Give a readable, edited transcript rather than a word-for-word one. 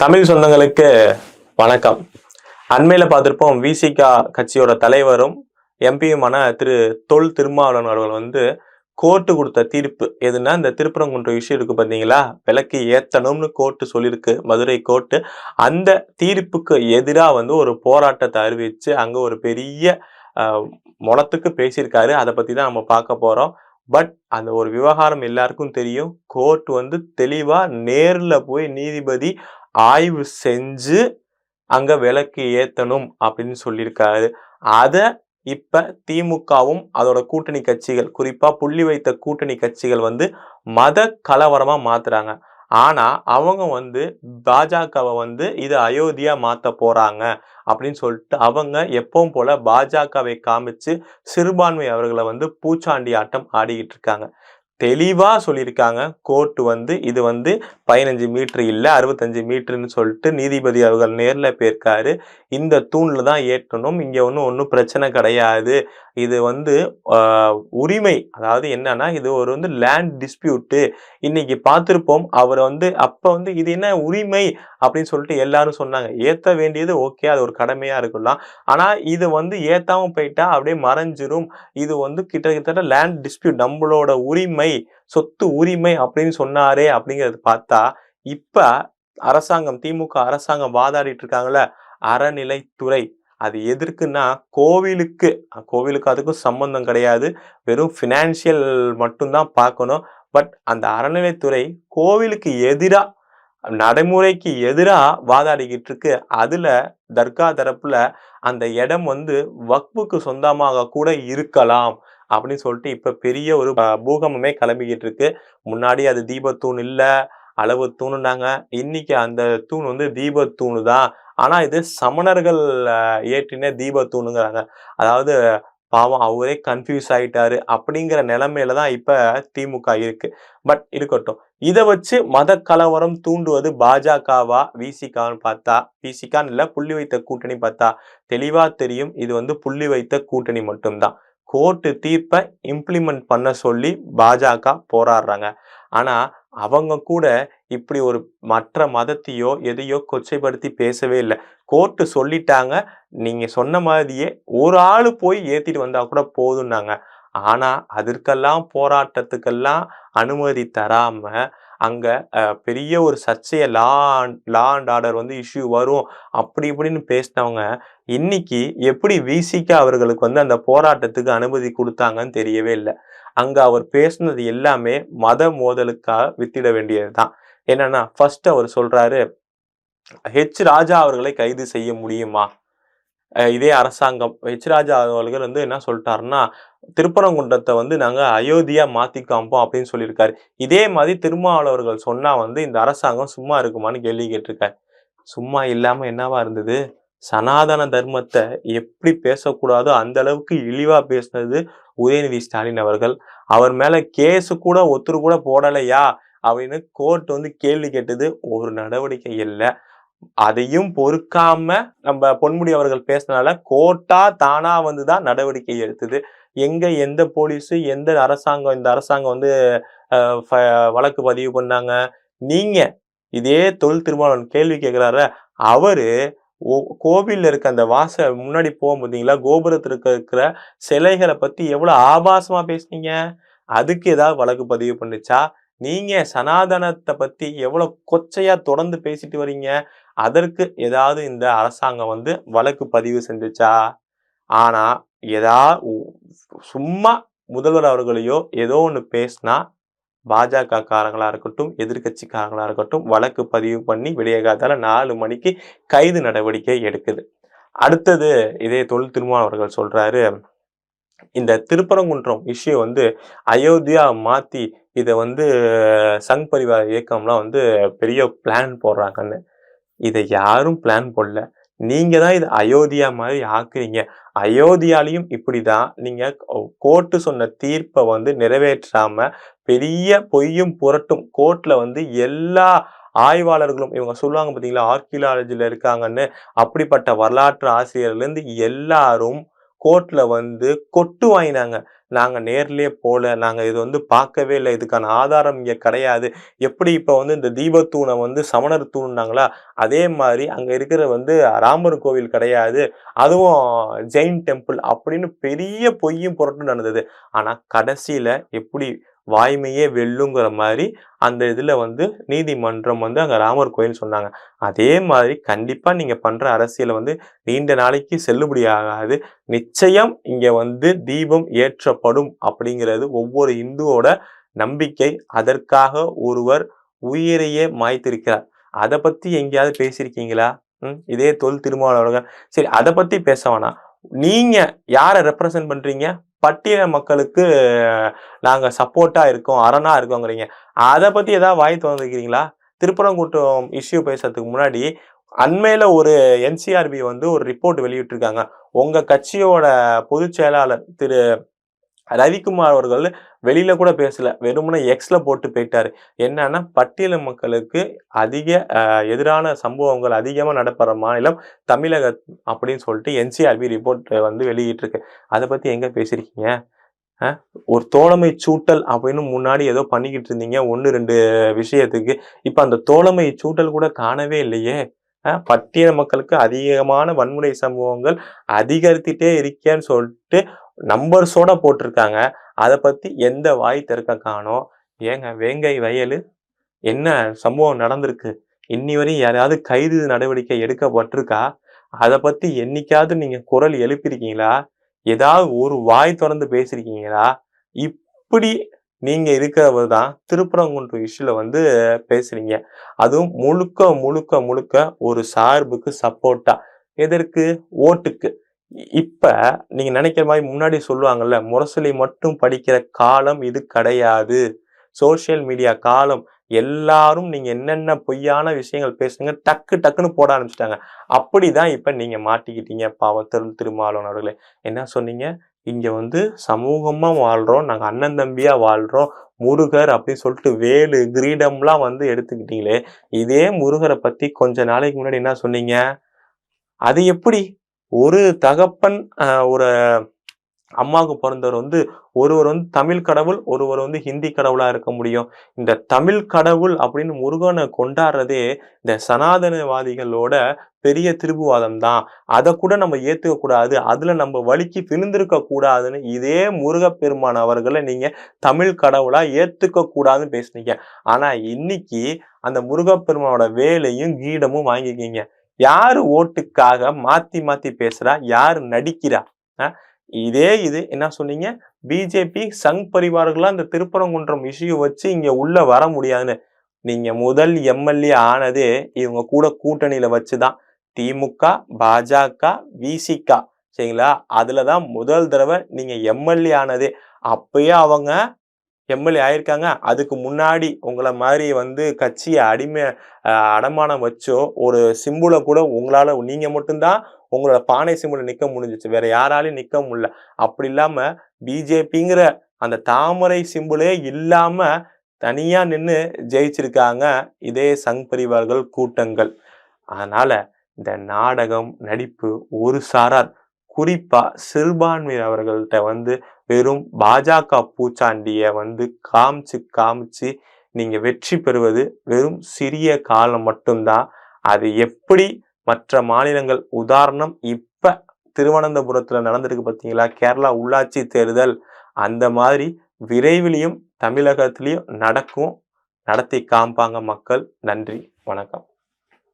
தமிழ் சொந்தங்களுக்கு வணக்கம். அண்மையில பார்த்திருப்போம், விசிக கட்சியோட தலைவரும் எம்பியுமான திரு தொல் திருமாவளவன் அவர்கள் கோர்ட்டு கொடுத்த தீர்ப்பு எதுன்னா, இந்த திருப்பரங்குன்ற விஷயம் இருக்கு பார்த்தீங்களா, விலக்கு ஏத்தணும்னு கோர்ட்டு சொல்லியிருக்கு, மதுரை கோர்ட்டு. அந்த தீர்ப்புக்கு எதிரா ஒரு போராட்டத்தை அறிவிச்சு அங்க ஒரு பெரிய முளத்துக்கு பேசியிருக்காரு. அதை பத்தி தான் நம்ம பார்க்க போறோம். பட் அந்த ஒரு விவகாரம் எல்லாருக்கும் தெரியும். கோர்ட் தெளிவா நேர்ல போய் நீதிபதி ஆய்வு செஞ்சு அங்க விலக்கு ஏத்தணும் அப்படின்னு சொல்லியிருக்காரு. அத இப்ப திமுகவும் அதோட கூட்டணி கட்சிகள், குறிப்பா புள்ளி வைத்த கூட்டணி கட்சிகள் மத கலவரமா மாத்துறாங்க. ஆனா அவங்க பாஜகவை இது அயோத்தியா மாத்த போறாங்க அப்படின்னு சொல்லிட்டு அவங்க எப்பவும் போல பாஜகவை காமிச்சு சிறுபான்மை அவர்களை பூச்சாண்டி ஆட்டம் ஆடிக்கிட்டு இருக்காங்க. தெளிவா சொல்லியிருக்காங்க கோர்ட் இது 15 மீட்டர் இல்ல 65 மீட்டர்னு சொல்லிட்டு நீதிபதி அவர்கள் நேர்ல போயிருக்காரு. இந்த தூண்ல தான் ஏற்றணும், இங்க ஒன்றும் பிரச்சனை கிடையாது. இது உரிமை, அதாவது என்னன்னா இது ஒரு லேண்ட் டிஸ்பியூட்டு. இன்னைக்கு பார்த்திருப்போம், அவர் அப்ப இது என்ன உரிமை அப்படின்னு சொல்லிட்டு எல்லாரும் சொன்னாங்க. ஏத்த வேண்டியது ஓகே, அது ஒரு கடமையா இருக்கலாம். ஆனா இது ஏத்தாம போயிட்டா அப்படியே மறைஞ்சிரும். இது கிட்டத்தட்ட லேண்ட் டிஸ்பியூட், நம்மளோட உரிமை, சொத்து உரிமை அப்படின்னு சொன்னாரே அப்படிங்கறது பார்த்தா, இப்ப அரசாங்கம், திமுக அரசாங்கம் வாதாடிட்டு இருக்காங்கல்ல, அறநிலைத்துறை. அது எதற்குன்னா கோவிலுக்கு அதுக்கும் சம்பந்தம் கிடையாது. வெறும் பினான்சியல் மட்டும்தான் பார்க்கணும். பட் அந்த அறநிலைத்துறை கோவிலுக்கு எதிரா, நடைமுறைக்கு எதிரா வாதாடிக்கிட்டு இருக்கு. அதுல தர்கா தரப்புல அந்த இடம் வக்ஃபுக்கு சொந்தமாக கூட இருக்கலாம் அப்படின்னு சொல்லிட்டு இப்ப பெரிய ஒரு பூகம்பமே கிளம்பிக்கிட்டு இருக்கு. முன்னாடி அது தீபத்தூண் இல்ல, அளவு தூணுனாங்க. இன்னைக்கு அந்த தூண் தீபத்தூணு தான். ஆனா இது சமணர்கள் ஏற்றின தீபத்தூணுங்கிறாங்க. அதாவது பாவம், அவரே கன்ஃபியூஸ் ஆயிட்டாரு அப்படிங்கிற நிலைமையில தான் இப்ப திமுக இருக்கு. பட் இருக்கட்டும். இதை வச்சு மத கலவரம் தூண்டுவது பாஜகவா விசிகான்னு பார்த்தா, விசிகான்னு இல்ல, புள்ளி வைத்த கூட்டணி பார்த்தா தெளிவா தெரியும், இது புள்ளி வைத்த கூட்டணி மட்டும்தான். கோர்ட்டு தீர்ப்பை இம்ப்ளிமெண்ட் பண்ண சொல்லி பாஜக போராடுறாங்க. ஆனா அவங்க கூட இப்படி ஒரு மற்ற மதத்தையோ எதையோ கொச்சைப்படுத்தி பேசவே இல்லை. கோர்ட்டு சொல்லிட்டாங்க, நீங்க சொன்ன மாதிரியே ஒரு ஆளு போய் ஏத்திட்டு வந்தா கூட போதும்னாங்க. ஆனா அதற்கெல்லாம், போராட்டத்துக்கெல்லாம் அனுமதி தராம அங்க பெரிய ஒரு சர்ச்சைய லா அண்ட் ஆர்டர் இஷ்யூ வரும் அப்படி இப்படின்னு பேசினவங்க இன்னைக்கு எப்படி விசிக அவர்களுக்கு அந்த போராட்டத்துக்கு அனுமதி கொடுத்தாங்கன்னு தெரியவே இல்லை. அங்க அவர் பேசுனது எல்லாமே மத மோதலுக்காக வித்திட வேண்டியதுதான். என்னன்னா, ஃபர்ஸ்ட் அவர் சொல்றாரு, ராஜா அவர்களை கைது செய்ய முடியுமா? இதே அரசாங்கம் ராஜா அவர்கள் என்ன சொல்லிட்டாருன்னா, திருப்பரங்குன்றத்தை நாங்க அயோத்தியா மாத்தி காமிப்போம் அப்படின்னு சொல்லியிருக்காரு. இதே மாதிரி திருமாவளவர்கள் சொன்னா இந்த அரசாங்கம் சும்மா இருக்குமான்னு கேள்வி கேட்டிருக்காரு. சும்மா இல்லாம என்னவா இருந்தது? சனாதன தர்மத்தை எப்படி பேசக்கூடாதோ அந்த அளவுக்கு இழிவா பேசினது உதயநிதி ஸ்டாலின் அவர்கள். அவர் மேல கேஸ் கூட ஒருத்தர் கூட போடலையா அப்படின்னு கோர்ட் கேள்வி கேட்டது ஒரு நடவடிக்கை இல்லை. அதையும் பொறுக்காம நம்ம பொன்முடி அவர்கள் பேசினால கோர்ட்டா தானா தான் நடவடிக்கை எடுத்தது. எந்த போலீஸ், எந்த அரசாங்கம், இந்த அரசாங்கம் வழக்கு பதிவு பண்ணாங்க? நீங்க இதே தொல் திருமாவளவன் கேள்வி கேட்கிறாரு. அவரு கோவில்ல இருக்க அந்த முன்னாடி போகும் பார்த்தீங்களா, கோபுரத்துல இருக்கிற சிலைகளை பத்தி எவ்வளவு ஆபாசமா பேசுனீங்க? அதுக்கு ஏதாவது வழக்கு பதிவு பண்ணுச்சா? நீங்க சனாதனத்தை பத்தி எவ்வளவு கொச்சையா தொடர்ந்து பேசிட்டு வரீங்க, அதற்கு ஏதாவது இந்த அரசாங்கம் வழக்கு பதிவு செஞ்சுச்சா? ஆனா சும்மா முதல்வர் அவர்களையோ ஏதோ ஒண்ணு பேசினா பாஜக காரங்களா இருக்கட்டும், எதிர்கட்சிக்காரங்களா இருக்கட்டும், வழக்கு பதிவு பண்ணி விடியகாத்தால 4 மணிக்கு கைது நடவடிக்கை எடுக்குது. அடுத்தது இதே தொல் திருமாவளவன் அவர்கள் சொல்றாரு, இந்த திருப்பரங்குன்றம் விஷயம் அயோத்தியா மாத்தி இதை சங் பரிவார இயக்கம்லாம் பெரிய பிளான் போடுறாங்கன்னு. இதை யாரும் பிளான் போடல. நீங்க தான் இதை அயோத்தியா மாதிரி ஆக்குறீங்க. அயோத்தியாலையும் இப்படிதான். நீங்க கோர்ட்டு சொன்ன தீர்ப்பை நிறைவேற்றாம பெரிய பொய்யும் புரட்டும் கோர்ட்ல எல்லா ஆய்வாளர்களும், இவங்க சொல்லுவாங்க பார்த்தீங்களா, ஆர்கியாலஜில இருக்காங்கன்னு, அப்படிப்பட்ட வரலாற்று ஆசிரியர்ல இருந்து எல்லாரும் கோர்ட்ல வந்து கொட்டு வாங்கினாங்க. நாங்க நேர்லயே போல, நாங்க இது வந்து பார்க்கவே இல்ல, இதுக்கான ஆதாரம் இங்க கிடையாது. எப்படி இப்ப வந்து இந்த தீபத்தூண வந்து சமணர் தூணுனாங்களா, அதே மாரி அங்க இருக்கிற வந்து ராமர் கோவில் கிடையாது, அதுவும் ஜெயின் டெம்பிள் அப்படின்னு பெரிய பொய்யும் புரட்டும் நடந்தது. ஆனா கடைசியில எப்படி வாய்மையே வெல்லுங்கிற மாரி அந்த இதுல வந்து நீதிமன்றம் வந்து அங்க ராமர் கோயில் சொன்னாங்க. அதே மாதிரி கண்டிப்பா நீங்க பண்ற அரசியல் வந்து நீண்ட நாளைக்கு செல்லுபடி ஆகாது. நிச்சயம் இங்க வந்து தீபம் ஏற்றப்படும் அப்படிங்கிறது ஒவ்வொரு இந்துவோட நம்பிக்கை. அதற்காக ஒருவர் உயிரையே மாய்த்திருக்கிறார். அத பத்தி எங்கேயாவது பேசியிருக்கீங்களா? இதே தொல் திருமாவளவர்கள். சரி, அத பத்தி பேச வேணாம். நீங்க யார ரெப்ரசன்ட் பண்றீங்க? பட்டியல மக்களுக்கு நாங்க சப்போர்ட்டா இருக்கோம், அரணா இருக்கோங்கிறீங்க. அத பத்தி ஏதாவது வாய் தொறந்திருக்கிறீங்களா? திருப்பரங்குன்றம் இஷ்யூ பேசுறதுக்கு முன்னாடி அண்மையில ஒரு என்சிஆர்பி வந்து ஒரு ரிப்போர்ட் வெளியிட்டிருக்காங்க. உங்க கட்சியோட பொதுச் செயலாளர் திரு ரவிக்குமார் அவர்கள் வெளியில கூட பேசல. வெறுமனே எக்ஸ்ல போட்டு போயிட்டாரு. என்னன்னா, பட்டியல மக்களுக்கு அதிக எதிரான சம்பவங்கள் அதிகமா நடைபெற மாநிலம் தமிழகம் அப்படின்னு சொல்லிட்டு என்சிஆர்பி ரிப்போர்ட் வந்து வெளியிட்டிருக்கு. அத பத்தி எங்க பேசியிருக்கீங்க? ஒரு தோழமை சூட்டல் அப்படின்னு முன்னாடி ஏதோ பண்ணிக்கிட்டு இருந்தீங்க 1, 2 விஷயத்துக்கு. இப்ப அந்த தோழமை சூட்டல் கூட காணவே இல்லையே. பட்டியல மக்களுக்கு அதிகமான வன்முறை சம்பவங்கள் அதிகரித்துட்டே இருக்கேன்னு சொல்லிட்டு நம்பர்ஸோட போட்டிருக்காங்க. அத பத்தி எந்த வாய் திறக்க காணோம். ஏங்க வேங்கை வயலு என்ன சம்பவம் நடந்திருக்கு? இன்னி வரையும் யாரையாவது கைது நடவடிக்கை எடுக்கப்பட்டிருக்கா? அத பத்தி என்னைக்காவது நீங்க குரல் எழுப்பியிருக்கீங்களா? ஏதாவது ஒரு வாய் தொறந்து பேசியிருக்கீங்களா? இப்படி நீங்க இருக்கிறவர் தான் திருப்பரங்குன்றம் இஷ்யூல வந்து பேசுறீங்க. அதுவும் முழுக்க முழுக்க முழுக்க ஒரு சார்புக்கு சப்போர்ட்டா. எதற்கு? ஓட்டுக்கு. இப்ப நீங்க நினைக்கிற மாரி முன்னாடி சொல்லுவாங்கல்ல, முரசொலி மட்டும் படிக்கிற காலம் இது கிடையாது. சோசியல் மீடியா காலம். எல்லாரும் நீங்க என்னென்ன பொய்யான விஷயங்கள் பேசுங்க டக்கு டக்குன்னு போட ஆரம்பிச்சுட்டாங்க. அப்படிதான் இப்ப நீங்க மாட்டிக்கிட்டீங்க பாவம் திருமாவளவன் அவர்களே. என்ன சொன்னீங்க? இங்க வந்து சமூகமா வாழ்றோம். நாங்க அண்ணன் தம்பியா வாழ்றோம். முருகர் அப்படின்னு சொல்லிட்டு வேலு, கிரீடம்லாம் வந்து எடுத்துக்கிட்டீங்களே. இதே முருகரை பத்தி கொஞ்ச நாளைக்கு முன்னாடி என்ன சொன்னீங்க? அது எப்படி? ஒரு தகப்பன் ஒரு அம்மாவுக்கு பொறந்தவர் வந்து ஒருவர் வந்து தமிழ் கடவுள், ஒருவர் வந்து ஹிந்தி கடவுளா இருக்க முடியும். இந்த தமிழ் கடவுள் அப்படின்னு முருகனை கொண்டாடுறதே இந்த சனாதனவாதிகளோட பெரிய திருப்புவாதம் தான். அத கூட நம்ம ஏத்துக்க கூடாது. அதுல நம்ம வலிக்கு விழுந்திருக்க கூடாதுன்னு இதே முருகப்பெருமான் அவர்களை நீங்க தமிழ் கடவுளா ஏத்துக்க கூடாதுன்னு பேசுனீங்க. ஆனா இன்னைக்கு அந்த முருகப்பெருமானோட வேலையும் கீடமும் வாங்கிக்கீங்க. யாரு ஓட்டுக்காக மாத்தி மாத்தி பேசுறா? யாரு நடிக்கிறா? இது என்ன சொன்னீங்க? பிஜேபி சங் பரிவார்களா இந்த திருப்பரங்குன்றம் இஷ்யூ வச்சு இங்க உள்ள வர முடியாதுன்னு. நீங்க முதல் எம்எல்ஏ ஆனதே இவங்க கூட கூட்டணியில வச்சுதான். திமுக, பாஜக, விசிக, சரிங்களா? அதுலதான் முதல் தடவை நீங்க எம்எல்ஏ ஆனதே. அப்பயே அவங்க எம்எல்ஏ ஆயிருக்காங்க. அதுக்கு முன்னாடி உங்கள மாரி வந்து கட்சிய அடமானம் வச்சோ, ஒரு சிம்புல கூட உங்களால நீங்க மட்டும் தான் உங்களோட பானை சிம்புல நிக்க முடிஞ்சுச்சு. வேற யாராலயும் நிக்க முடியல. அப்படி இல்லாம பிஜேபிங்கிற அந்த தாமரை சிம்புலே இல்லாம தனியா நின்னு ஜெயிச்சிருக்காங்க இதே சங் பரிவார்கள் கூட்டங்கள். அதனால இந்த நாடகம், நடிப்பு ஒரு சாரார் குறிப்பா சிறுபான்மையினர் அவர்கள்ட்ட வந்து வெறும் பாஜக பூச்சாண்டிய வந்து காமிச்சு நீங்க வெற்றி பெறுவது வெறும் சிறிய காலம் மட்டும்தான். அது எப்படி மற்ற மாநிலங்கள் உதாரணம் இப்ப திருவனந்தபுரத்துல நடந்திருக்கு பார்த்தீங்களா? கேரளா உள்ளாட்சி தேர்தல் அந்த மாதிரி விரைவிலையும் தமிழகத்திலையும் நடக்கும். நடத்தி காமிப்பாங்க மக்கள். நன்றி, வணக்கம்.